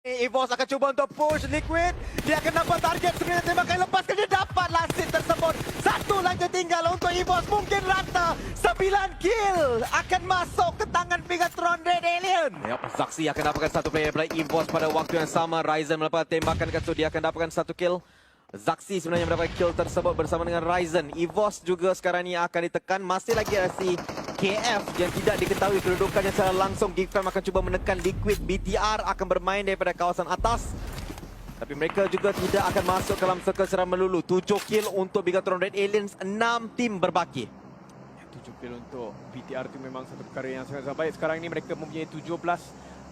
EVOS akan cuba untuk push Liquid. Dia akan dapat target sebenarnya tembakan lepaskan. Dia dapat lasit tersebut. Satu lagi tinggal untuk EVOS. Mungkin rata 9 kill akan masuk ke tangan Bigatron Red Alien. Yap, Zaxi akan dapatkan satu player daripada EVOS pada waktu yang sama. Ryzen mendapatkan tembakan kat situ. Dia akan dapatkan satu kill. Zaxi sebenarnya mendapat kill tersebut bersama dengan Ryzen. EVOS juga sekarang ni akan ditekan. Masih lagi ada si KF yang tidak diketahui kedudukannya secara langsung. Geekfam akan cuba menekan Liquid. BTR akan bermain daripada kawasan atas. Tapi mereka juga tidak akan masuk dalam circle secara melulu. 7 kill untuk Bigatron Red Aliens. 6 tim berbaki. 7 kill untuk BTR itu memang satu perkara yang sangat baik. Sekarang ini mereka mempunyai 17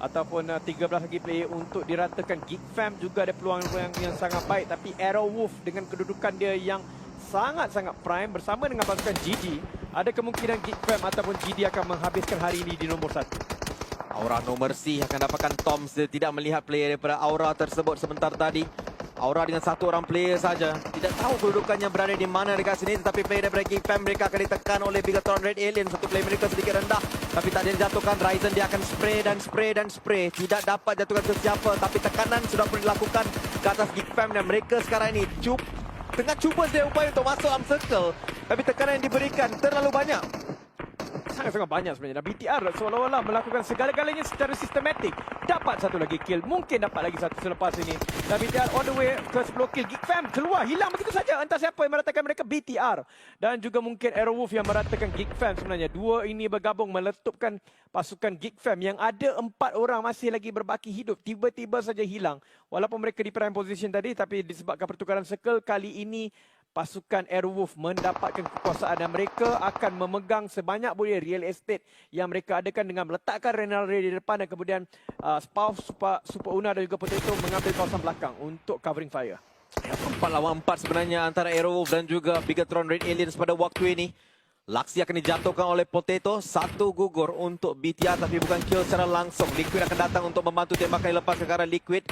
ataupun 13 lagi player untuk diratakan. Geekfam juga ada peluang yang sangat baik. Tapi Arrowwolf dengan kedudukan dia yang sangat-sangat prime bersama dengan pasukan GD, ada kemungkinan Geekfam ataupun GD akan menghabiskan hari ini di nombor 1. Aura No Mercy akan dapatkan Toms. Dia tidak melihat player daripada Aura tersebut sebentar tadi. Aura dengan satu orang player saja. Tidak tahu kedudukannya berada di mana dekat sini. Tetapi player daripada Geekfam mereka akan ditekan oleh Bigatron Red Alien. Satu player mereka sedikit rendah. Tapi tak ada dijatuhkan. Ryzen dia akan spray dan spray dan spray. Tidak dapat jatuhkan ke siapa. Tapi tekanan sudah pun dilakukan ke atas Geekfam. Dan mereka sekarang ini tengah cuba dia upaya untuk masuk dalam circle. Tapi tekanan yang diberikan terlalu banyak. Sangat-sangat banyak sebenarnya. Dan BTR seolah-olah melakukan segala-galanya secara sistematik. Dapat satu lagi kill. Mungkin dapat lagi satu selepas ini. Dan BTR on the way ke 10 kill. Geekfam keluar. Hilang begitu saja. Entah siapa yang meratakan mereka. BTR. Dan juga mungkin Arrowwolf yang meratakan Geekfam sebenarnya. Dua ini bergabung meletupkan pasukan Geekfam yang ada 4 orang masih lagi berbaki hidup. Tiba-tiba saja hilang. Walaupun mereka di prime position tadi. Tapi disebabkan pertukaran circle kali ini, pasukan Arrowwolf mendapatkan kekuasaan dan mereka akan memegang sebanyak boleh real estate yang mereka adakan dengan meletakkan Renal Ray di depan dan kemudian Spauf, Super Una dan juga Potato mengambil kawasan belakang untuk covering fire. 4 lawan 4 sebenarnya antara Arrowwolf dan juga Bigatron Red Aliens pada waktu ini. Laksi akan dijatuhkan oleh Potato. Satu gugur untuk BTR tapi bukan kill secara langsung. Liquid akan datang untuk membantu tembakan lepas ke arah Liquid.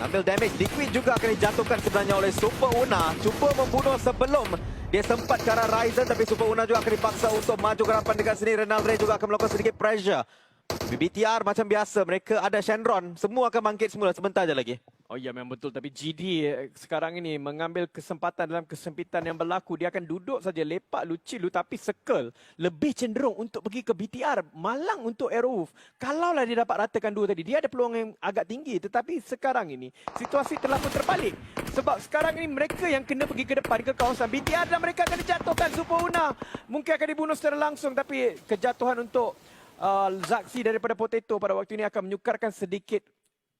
Ambil damage. Liquid juga akan dijatuhkan sebenarnya oleh Super Una. Cuba membunuh sebelum dia sempat ke arah Ryzen. Tapi Super Una juga akan dipaksa untuk maju ke hadapan dekat sini. Renal Ray juga akan melakukan sedikit pressure. BTR macam biasa. Mereka ada Shenron. Semua akan bangkit semula sebentar je lagi. Oh ya, memang betul. Tapi GD sekarang ini mengambil kesempatan dalam kesempitan yang berlaku. Dia akan duduk saja lepak lucu tapi circle lebih cenderung untuk pergi ke BTR. Malang untuk Arrowwolf. Kalaulah dia dapat ratakan dua tadi, dia ada peluang yang agak tinggi. Tetapi sekarang ini situasi telah pun terbalik. Sebab sekarang ini mereka yang kena pergi ke depan ke kawasan BTR dan mereka akan dijatuhkan. Super Una mungkin akan dibunuh secara langsung. Tapi kejatuhan untuk Zaxi daripada Potato pada waktu ini akan menyukarkan sedikit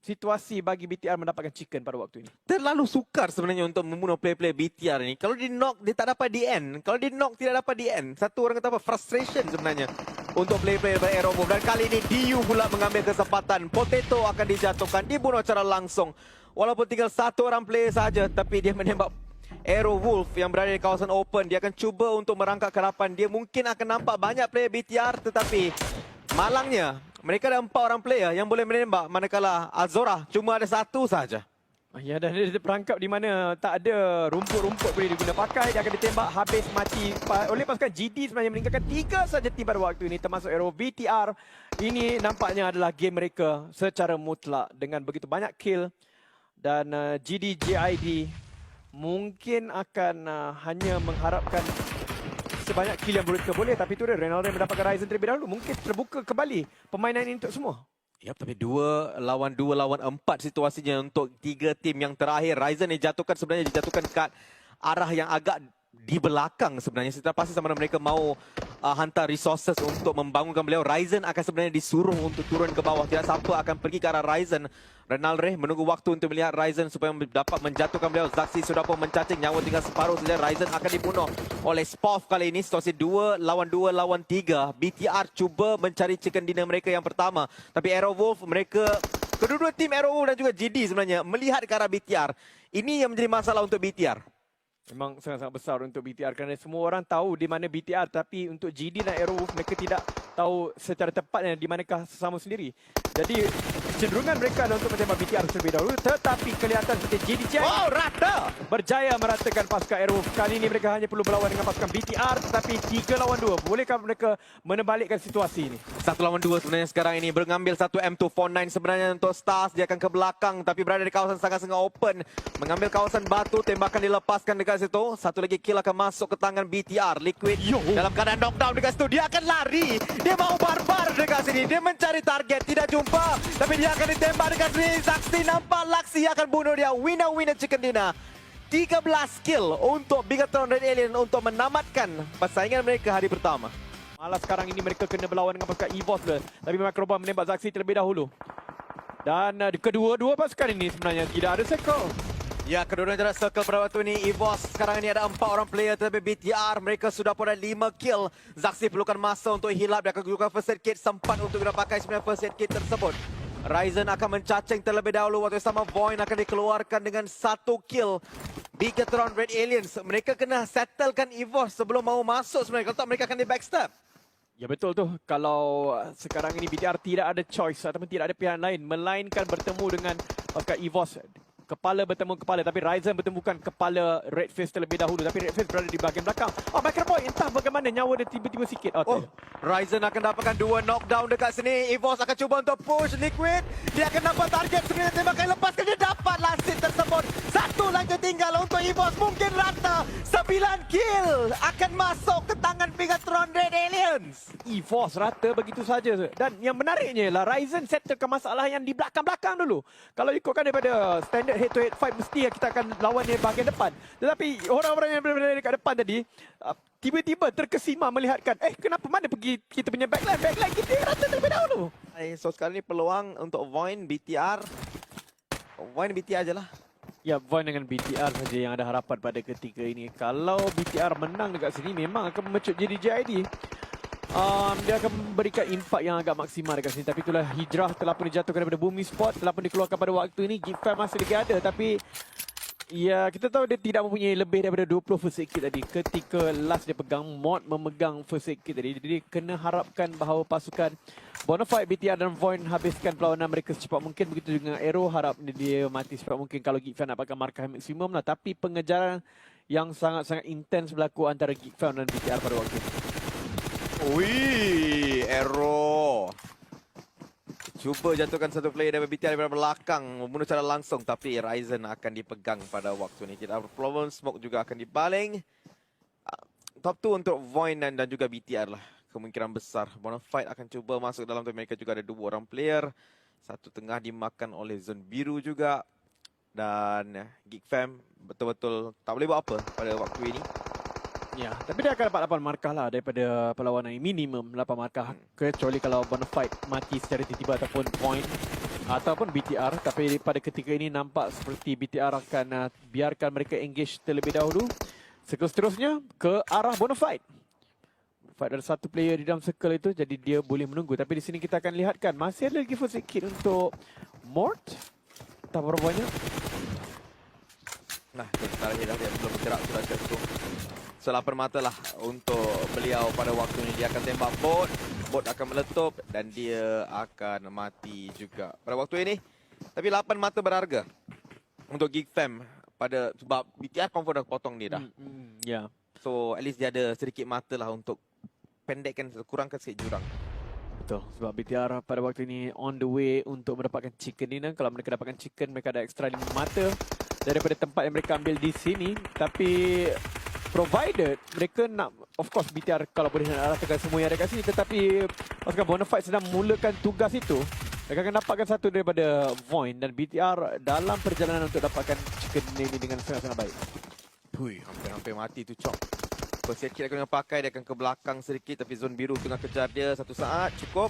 situasi bagi BTR mendapatkan chicken pada waktu ini. Terlalu sukar sebenarnya untuk membunuh player-player BTR ini. Kalau di knock, dia tak dapat di end. Kalau di knock, tidak dapat di end. Satu orang kata apa? Frustration sebenarnya untuk player-player dari Arrowwolf. Dan kali ini DU pula mengambil kesempatan. Potato akan dijatuhkan, dibunuh secara langsung. Walaupun tinggal satu orang player saja, tapi dia menembak Arrowwolf yang berada di kawasan open. Dia akan cuba untuk merangkak ke hadapan. Dia mungkin akan nampak banyak player BTR, tetapi malangnya mereka ada 4 orang player yang boleh menembak, manakala Azora cuma ada satu saja. Ya, dan dia perangkap di mana tak ada rumput-rumput boleh diguna pakai. Dia akan ditembak habis mati oleh pasukan GD sebenarnya meninggalkan 3 saja tim pada waktu ini termasuk Arrow. BTR ini nampaknya adalah game mereka secara mutlak dengan begitu banyak kill. Dan GD JID mungkin akan hanya mengharapkan sebanyak kill yang boleh, tapi itu dia Renal Ray mendapatkan Ryzen terlebih dahulu. Mungkin terbuka kembali permainan ini untuk semua. Yap, tapi 2 lawan 4 situasinya untuk 3 tim yang terakhir. Ryzen dijatuhkan sebenarnya dijatuhkan kat arah yang agak di belakang sebenarnya. Setelah pasti sama ada mereka mau hantar resources untuk membangunkan beliau. Ryzen akan sebenarnya disuruh untuk turun ke bawah. Tidak siapa akan pergi ke arah Ryzen. Renal Ray menunggu waktu untuk melihat Ryzen supaya dapat menjatuhkan beliau. Zaxi sudah pun mencacing, nyawa tinggal separuh saja. Ryzen akan dibunuh oleh Spauf kali ini. Situasi 2 lawan 3. BTR cuba mencari chicken dinner mereka yang pertama. Tapi Arrowwolf mereka, kedua-dua tim Arrowwolf dan juga GD sebenarnya melihat ke arah BTR. Ini yang menjadi masalah untuk BTR. Memang sangat-sangat besar untuk BTR kerana semua orang tahu di mana BTR, tapi untuk GD dan Arrowwolf mereka tidak tahu secara tepatnya di manakah sesama sendiri. Jadi kecenderungan mereka adalah untuk menembak BTR terlebih dahulu, tetapi kelihatan seperti JDJ Wow, rata! berjaya meratakan pasukan Arrow. Kali ini mereka hanya perlu berlawan dengan pasukan BTR, tetapi 3 lawan 2. Bolehkah mereka menebalikkan situasi ini? 1 lawan 2 sebenarnya sekarang ini. Mengambil satu M249 sebenarnya untuk Stars. Dia akan ke belakang tapi berada di kawasan sangat-sangat open. Mengambil kawasan batu, tembakan dilepaskan dekat situ. Satu lagi kill akan masuk ke tangan BTR. Liquid dalam keadaan knockdown dekat situ. Dia akan lari. Dia mau barbar dekat sini. Dia mencari target. Tidak jumpa. Tapi dia akan ditembak dekat sini. Saksi nampak Laksi akan bunuh dia. Winner chicken dinner. 13 kill untuk Bigatron Red Alien untuk menamatkan persaingan mereka hari pertama. Malah sekarang ini mereka kena berlawan dengan pasukan EVOS lah. Tapi Microban menembak Zaxi terlebih dahulu. Dan kedua-dua pasukan ini sebenarnya tidak ada circle. Ya, kedua-duanya ada circle pada waktu ini. EVOS sekarang ini ada 4 orang player, tetapi BTR mereka sudah pun ada 5 kill. Zaxi perlukan masa untuk hilap. Dia akan gunakan first aid kit, sempat untuk guna pakai sebenarnya first aid kit tersebut. Ryzen akan mencacing terlebih dahulu. Waktu sama Void akan dikeluarkan dengan 1 kill. Bigatron Red Aliens, mereka kena settlekan EVOS sebelum mau masuk sebenarnya. Kalau tak, mereka akan di backstab. Ya betul tu. Kalau sekarang ini BTR tidak ada choice ataupun tidak ada pilihan lain melainkan bertemu dengan pasukan EVOS. Kepala bertemu kepala, tapi Ryzen bertemukan kepala Redface terlebih dahulu. Tapi Redface berada di bahagian belakang. Oh, Microboy, entah bagaimana nyawa dia tiba-tiba sikit. Oh, Ryzen akan dapatkan 2 knockdown dekat sini. EVOS akan cuba untuk push Liquid. Dia akan dapat target sebenarnya, tembakan lepaskan. Dia dapat lasit tersebut. Satu lagi tinggal untuk EVOS. Mungkin rata. 9 kill akan masuk ke tangan Bigatron Red Aliens. EVOS rata begitu saja. Dan yang menariknya ialah Ryzen settlekan masalah yang di belakang-belakang dulu. Kalau ikutkan daripada standard head-to-head fight, mesti kita akan lawan di bahagian depan. Tetapi orang-orang yang berada dekat depan tadi tiba-tiba terkesima melihatkan, kenapa mana pergi kita punya backline kita rata terlebih dahulu. So sekarang ni peluang untuk Void BTR. Void BTR je lah. Ya, Void dengan BTR saja yang ada harapan pada ketika ini. Kalau BTR menang dekat sini, memang akan memecut JDJID. Dia akan memberikan impak yang agak maksimal dekat sini. Tapi itulah hijrah telah pun dijatuhkan daripada Bumi Sport. Telah pun dikeluarkan pada waktu ini. Geekfam masih lagi ada. Tapi ya, kita tahu dia tidak mempunyai lebih daripada 20 first aid kit tadi. Ketika last dia pegang, Mod memegang first aid kit tadi. Jadi kena harapkan bahawa pasukan Bonafide, BTR dan Void habiskan perlawanan mereka secepat mungkin. Begitu dengan Arrow, harap dia mati secepat mungkin kalau Geekfam dapatkan markah maksimum lah. Tapi pengejaran yang sangat-sangat intens berlaku antara Geekfam dan BTR pada waktu ini. Wih, Arrow. Cuba jatuhkan satu player dari BTR dari belakang, membunuh secara langsung, tapi Ryzen akan dipegang pada waktu ini. Tidak ada problem, smoke juga akan dibaling. Top 2 untuk Void dan juga BTR lah. Kemungkinan besar. Bonafide akan cuba masuk dalam tu. Mereka juga ada 2 orang player. Satu tengah dimakan oleh zone biru juga. Dan Geekfam betul-betul tak boleh buat apa pada waktu ini. Ya, tapi dia akan dapat 8 markah lah daripada perlawanan ini. Minimum 8 markah. Kecuali kalau Bonafide mati secara tiba-tiba ataupun Point ataupun BTR. Tapi pada ketika ini nampak seperti BTR akan biarkan mereka engage terlebih dahulu. Seterusnya ke arah Bonafide. Bonafide ada satu player di dalam circle itu, jadi dia boleh menunggu. Tapi di sini kita akan lihatkan masih ada lagi first aid kit untuk Mort. Tak berapa banyak. Nah, sebentar lagi dah dia belum bergerak sudah kat situ. Selapan mata lah untuk beliau pada waktu ini. Dia akan tembak bot. Bot akan meletup dan dia akan mati juga pada waktu ini. Tapi 8 mata berharga untuk Geekfam pada sebab BTR confirm dah potong dia dah. Ya. So at least dia ada sedikit mata lah untuk pendekkan, kurangkan sikit jurang. Betul. Sebab BTR pada waktu ini on the way untuk mendapatkan chicken dinner. Kalau mereka dapatkan chicken, mereka ada extra 5 mata daripada tempat yang mereka ambil di sini. Tapi provided mereka nak, of course BTR kalau boleh nak ratakan semua yang ada kat sini, tetapi pasukan Bonafide sedang memulakan tugas itu. Mereka akan dapatkan satu daripada Void dan BTR dalam perjalanan untuk dapatkan chicken ini dengan sangat-sangat baik. Hui, hampir-hampir mati tu Chok. First aid kit akan pakai, dia akan ke belakang sedikit tapi zon biru tengah kejar dia. Satu saat cukup.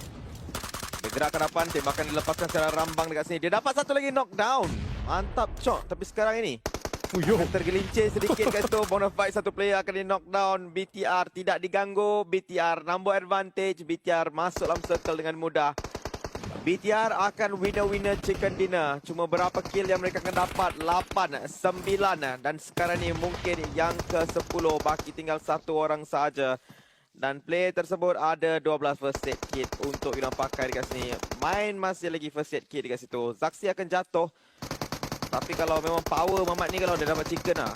Dia gerak ke depan, tembakan dilepaskan secara rambang dekat sini. Dia dapat satu lagi knockdown. Mantap Chok, tapi sekarang ini tergelincir sedikit kat situ. Bonafide satu player akan di knockdown. BTR tidak diganggu. BTR number advantage. BTR masuk dalam circle dengan mudah. BTR akan winner chicken dinner. Cuma berapa kill yang mereka akan dapat? 8, 9 dan sekarang ni mungkin yang ke-10. Baki tinggal satu orang sahaja. Dan player tersebut ada 12 first aid kit untuk kita pakai dekat sini. Main masih lagi first aid kit dekat situ. Zaxi akan jatuh. Tapi kalau memang power Mamat ni kalau dia dapat chicken lah.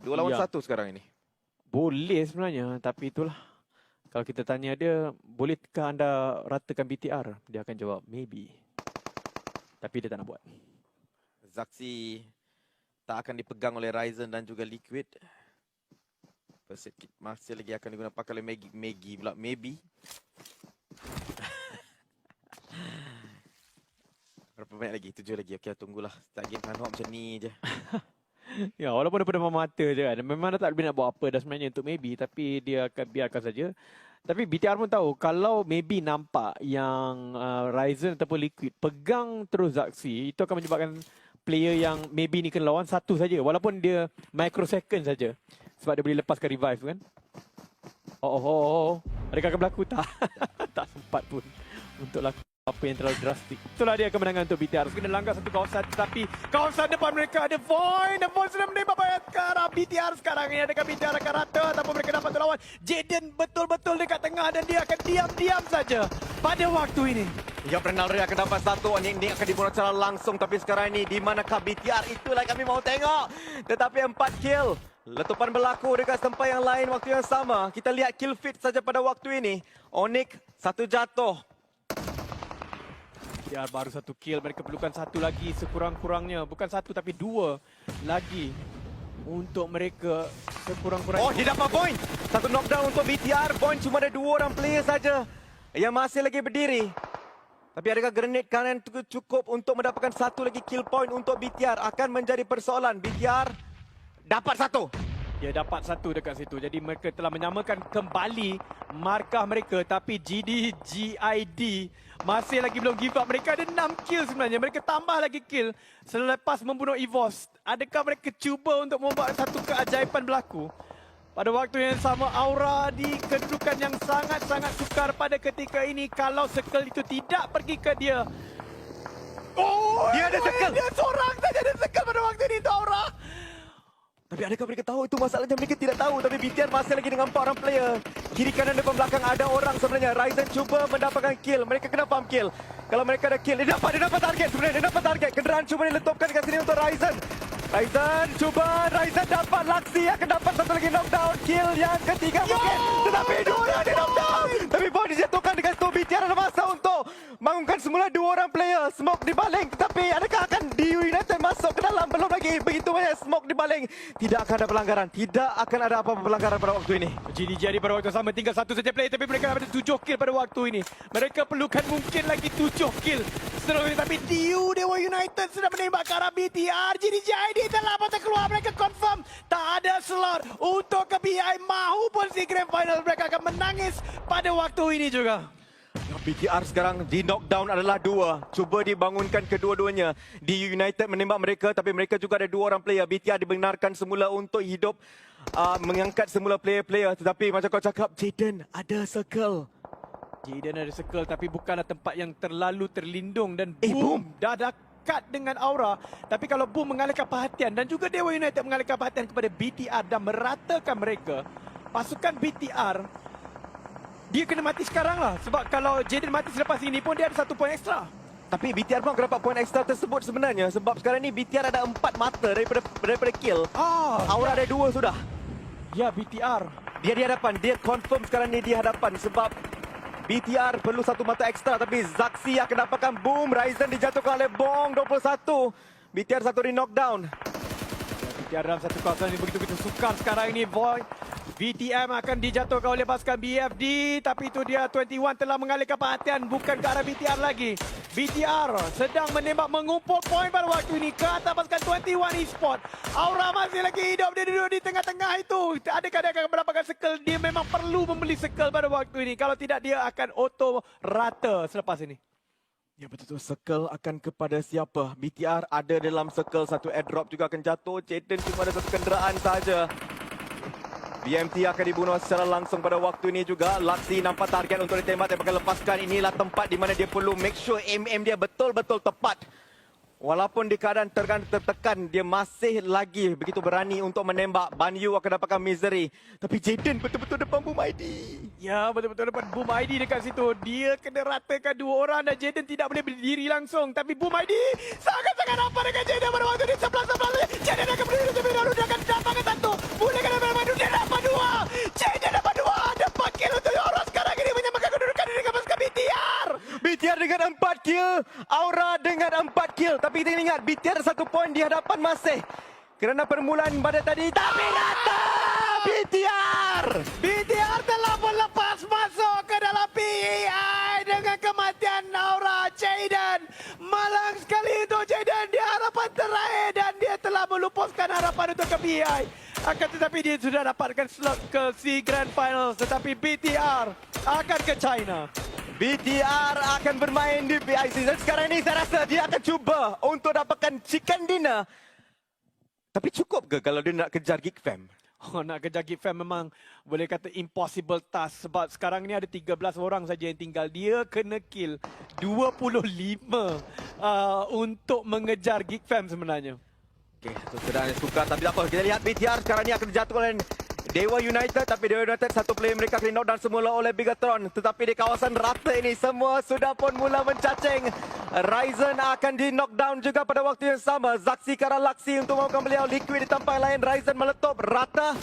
2 lawan 1 sekarang ini. Boleh sebenarnya, tapi itulah. Kalau kita tanya dia, bolehkah anda ratakan BTR? Dia akan jawab, maybe. Tapi dia tak nak buat. Zaxi tak akan dipegang oleh Ryzen dan juga Liquid. First aid kit masih lagi akan digunakan oleh Maggie pula. Maybe. Berapa banyak lagi? 7 lagi. Okey, tunggulah. Start game kan macam ni je. Ya, walaupun dia pada mata je kan. Memang dia tak lebih nak buat apa dah sebenarnya untuk maybe. Tapi dia akan biarkan saja. Tapi BTR pun tahu, kalau maybe nampak yang Ryzen ataupun Liquid pegang terus Zaxi, itu akan menyebabkan player yang maybe ni kena lawan satu saja. Walaupun dia microsecond saja. Sebab dia boleh lepaskan revive kan. Adakah akan berlaku? Tak. Tak sempat pun untuk lakukan apa yang terlalu drastik. Itulah dia kemenangan untuk BTR. Kena langgar satu kawasan, tetapi kawasan depan mereka ada Void. The Void sudah menembak banyak ke arah BTR sekarang ini. Adakah BTR akan rata ataupun mereka dapat lawan Jaden betul-betul dekat tengah dan dia akan diam-diam saja pada waktu ini. Ya, Bernal Ray akan dapat satu. Ini akan dibunuh secara langsung. Tapi sekarang ini di manakah BTR? Itulah kami mau tengok. Tetapi 4 kill. Letupan berlaku dekat tempat yang lain waktu yang sama. Kita lihat kill feed saja pada waktu ini. Onyx satu jatuh. BTR baru satu kill. Mereka perlukan satu lagi sekurang-kurangnya. Bukan satu tapi 2 lagi. Untuk mereka sekurang-kurangnya. Oh, dia dapat point. Satu knockdown untuk BTR. Point cuma ada 2 orang player saja yang masih lagi berdiri. Tapi adakah grenade kanan cukup untuk mendapatkan satu lagi kill point untuk BTR? Akan menjadi persoalan. BTR dapat satu. Dia dapat satu dekat situ. Jadi mereka telah menyamakan kembali markah mereka. Tapi GD, GID masih lagi belum give up. Mereka ada 6 kill sebenarnya. Mereka tambah lagi kill selepas membunuh EVOS. Adakah mereka cuba untuk membuat satu keajaiban berlaku? Pada waktu yang sama, Aura di kedudukan yang sangat-sangat sukar pada ketika ini. Kalau circle itu tidak pergi ke dia. Oh, Dia ada circle. Dia seorang saja ada circle pada waktu ini untuk Aura. Tapi adakah mereka tahu? Itu masalahnya, mereka tidak tahu. Tapi BTR masih lagi dengan 4 orang player. Kiri kanan depan belakang ada orang sebenarnya. Ryzen cuba mendapatkan kill. Mereka kena farm kill. Kalau mereka ada kill, dia dapat target sebenarnya. Dia dapat target. Kenderaan cuba diletupkan dekat sini untuk Ryzen. Ryzen dapat Laxi. Akan dapat satu lagi knockdown. Kill yang ketiga mungkin. Tetapi 2 orang di knockdown. Tapi boleh dijatuhkan dekat situ. BTR ada masa untuk bangunkan semula 2 orang player. Smoke di baling. Tetapi adakah akan di United masuk ke dalam? Belum lagi begitu banyak smoke di baling. Tidak akan ada pelanggaran. Tidak akan ada apa-apa pelanggaran pada waktu ini. Jadi pada waktu sama tinggal satu saja play. Tapi mereka ada 7 kill pada waktu ini. Mereka perlukan mungkin lagi 7 kill. Seterusnya tapi Tiu Dewa United sudah menembak ke arah BTR. JD telah patah keluar. Mereka confirm tak ada slot untuk ke BI maupun si Grand Final. Mereka akan menangis pada waktu ini juga. BTR sekarang di knockdown adalah 2. Cuba dibangunkan kedua-duanya. Di United menembak mereka tapi mereka juga ada 2 orang player. BTR dibenarkan semula untuk hidup mengangkat semula player-player. Tetapi macam kau cakap, Jaden ada circle. Jaden ada circle tapi bukanlah tempat yang terlalu terlindung dan boom, boom. dah dekat dengan Aura. Tapi kalau boom mengalihkan perhatian dan juga Dewa United mengalihkan perhatian kepada BTR dan meratakan mereka, pasukan BTR dia kena mati sekarang lah. Sebab kalau Jaden mati selepas ini pun dia ada 1 poin ekstra. Tapi BTR pun akan dapat poin ekstra tersebut sebenarnya. Sebab sekarang ni BTR ada 4 mata daripada kill. Aura ada 2 sudah. Ya, BTR. Dia di hadapan. Dia confirm sekarang ni di hadapan. Sebab BTR perlu 1 mata ekstra. Tapi Zaxi akan dapatkan boom. Ryzen dijatuhkan oleh Bong 21. BTR satu di knockdown. BTR dalam satu kawasan ini begitu-begitu sukar sekarang ini. Void VTM akan dijatuhkan oleh pasukan BFD. Tapi itu dia 21 telah mengalihkan perhatian. Bukan ke arah BTR lagi. BTR sedang menembak mengumpul poin pada waktu ini ke atas pasukan 21 eSport. Aura masih lagi hidup. Dia duduk di tengah-tengah itu. Adakah dia akan mendapatkan circle? Dia memang perlu membeli circle pada waktu ini. Kalau tidak dia akan auto rata selepas ini. Ya betul-betul, circle akan kepada siapa? BTR ada dalam circle. Satu airdrop juga akan jatuh. Jaden cuma ada satu kenderaan saja. BMT akan dibunuh secara langsung pada waktu ini juga. Laxi nampak target untuk ditembak. Dia akan lepaskan. Inilah tempat di mana dia perlu make sure aim dia betul-betul tepat. Walaupun di keadaan tertekan, dia masih lagi begitu berani untuk menembak. Banyu akan dapatkan misery. Tapi Jaden betul-betul depan Boom ID. Ya, betul-betul dapat Boom ID dekat situ. Dia kena ratakan dua orang dan Jaden tidak boleh berdiri langsung. Tapi Boom ID sangat-sangat nampak dengan Jaden pada waktu ini. Sebelah-sebelah. Jaden akan berdiri lebih dahulu. Dia akan dapatkan satu. Boleh kena bermain. Dia dapat dua. Jaden dapat dua. Dapat kill untuk Aura sekarang ini menyamakan kedudukan diri dengan pasukan BTR. BTR dengan 4 kill. Aura dengan 4 kill. Tapi kita ingat, BTR 1 poin di hadapan masih. Kerana permulaan pada tadi. Tapi rata! BTR! BTR telah pun lepas masuk ke dalam PEI dengan kematian Aura Jaden. Malang sekali untuk Jaden di harapan terakhir dan dia telah melupuskan harapan untuk ke PEI. Akan tetapi dia sudah dapatkan slot ke SEA Grand Finals. Tetapi BTR akan ke China. BTR akan bermain di PIC. Dan sekarang ini saya rasa dia akan cuba untuk dapatkan chicken dinner. Tapi cukup ke kalau dia nak kejar Geek Fam? Oh, nak kejar Geek Fam memang boleh kata impossible task. Sebab sekarang ni ada 13 orang saja yang tinggal. Dia kena kill 25 untuk mengejar Geek Fam sebenarnya. Okey, itu sudah suka. Tapi tak apa. Kita lihat BTR sekarang ni akan dijatuhkan oleh Dewa United. Tapi Dewa United satu player mereka kena knockdown semula oleh Bigatron. Tetapi di kawasan rata ini semua sudah pun mula mencacing. Ryzen akan di knockdown juga pada waktu yang sama. Zaxi Karalaksi untuk melakukan beliau. Liquid di tempat lain. Ryzen meletup rata.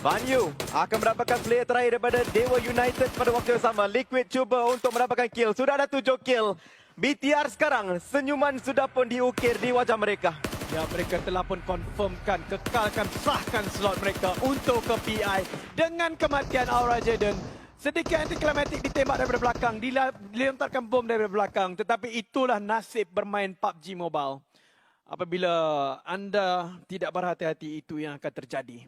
Banyu akan mendapatkan player terakhir daripada Dewa United pada waktu yang sama. Liquid cuba untuk mendapatkan kill. Sudah ada 7 kill. BTR sekarang senyuman sudah pun diukir di wajah mereka. Ya, mereka telah pun confirmkan, kekalkan, sahkan slot mereka untuk ke PI dengan kematian Aura Jaden. Sedikit anti-climatic ditembak daripada belakang, dilemparkan bom daripada belakang. Tetapi itulah nasib bermain PUBG Mobile. Apabila anda tidak berhati-hati, itu yang akan terjadi.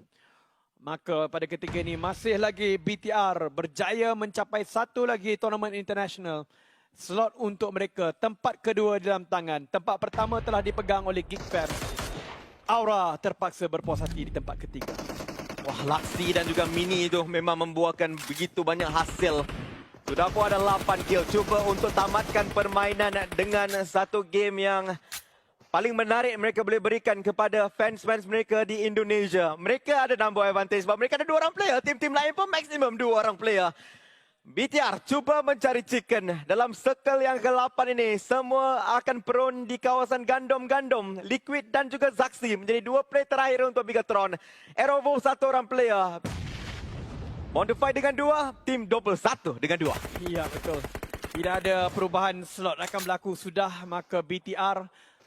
Maka pada ketika ini masih lagi BTR berjaya mencapai satu lagi tournament international. Slot untuk mereka, tempat kedua dalam tangan. Tempat pertama telah dipegang oleh Geek Fam. Aura terpaksa berpuas hati di tempat ketiga. Wah, Laksi dan juga Mini itu memang membuahkan begitu banyak hasil. Sudah pun ada 8 kill. Cuba untuk tamatkan permainan dengan satu game yang paling menarik mereka boleh berikan kepada fans-fans mereka di Indonesia. Mereka ada number advantage sebab mereka ada 2 orang player. Tim-tim lain pun maksimum 2 orang player. BTR cuba mencari chicken. Dalam circle yang ke-8 ini, semua akan prone di kawasan gandum-gandum. Liquid dan juga Zaxi menjadi 2 player terakhir untuk Bigatron. Aerovo 1 orang player. Bondify dengan 2, tim 21 dengan 2. Ya, betul. Tidak ada perubahan slot akan berlaku sudah. Maka BTR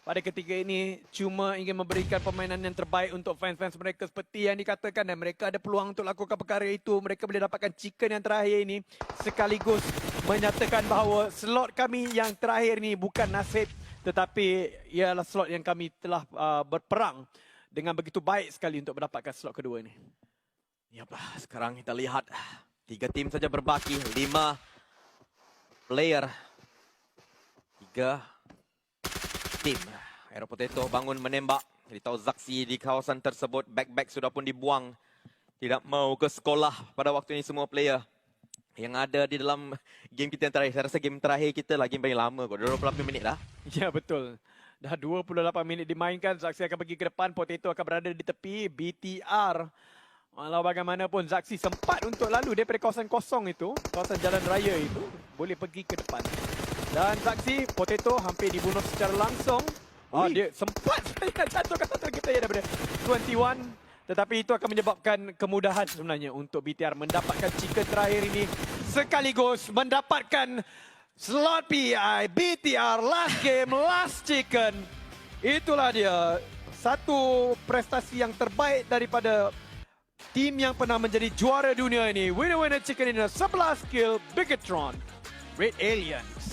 pada ketika ini cuma ingin memberikan permainan yang terbaik untuk fans-fans mereka seperti yang dikatakan, dan mereka ada peluang untuk lakukan perkara itu. Mereka boleh dapatkan chicken yang terakhir ini sekaligus menyatakan bahawa slot kami yang terakhir ini bukan nasib tetapi ialah slot yang kami telah berperang dengan begitu baik sekali untuk mendapatkan slot kedua ini. Yaplah, sekarang kita lihat 3 tim saja berbaki, 5 player, 3 tim. Aero Potato bangun menembak. Jadi tahu Zaxi di kawasan tersebut. Back sudah pun dibuang. Tidak mau ke sekolah pada waktu ini semua player yang ada di dalam game kita yang terakhir. Saya rasa game terakhir kita lah game paling lama kot. 28 minit dah. Ya, betul. Dah 28 minit dimainkan. Zaxi akan pergi ke depan. Potato akan berada di tepi. BTR. Walau bagaimanapun Zaxi sempat untuk lalu daripada kawasan kosong itu. Kawasan jalan raya itu. Boleh pergi ke depan. Dan Zaxi, Potato hampir dibunuh secara langsung. Dia sempat jatuhkan satu kita daripada 21. Tetapi itu akan menyebabkan kemudahan sebenarnya untuk BTR mendapatkan chicken terakhir ini. Sekaligus mendapatkan slot PI. BTR last game, last chicken. Itulah dia. Satu prestasi yang terbaik daripada tim yang pernah menjadi juara dunia ini. Winner-winner chicken dinner, 11 kill, Bigatron, Red Aliens.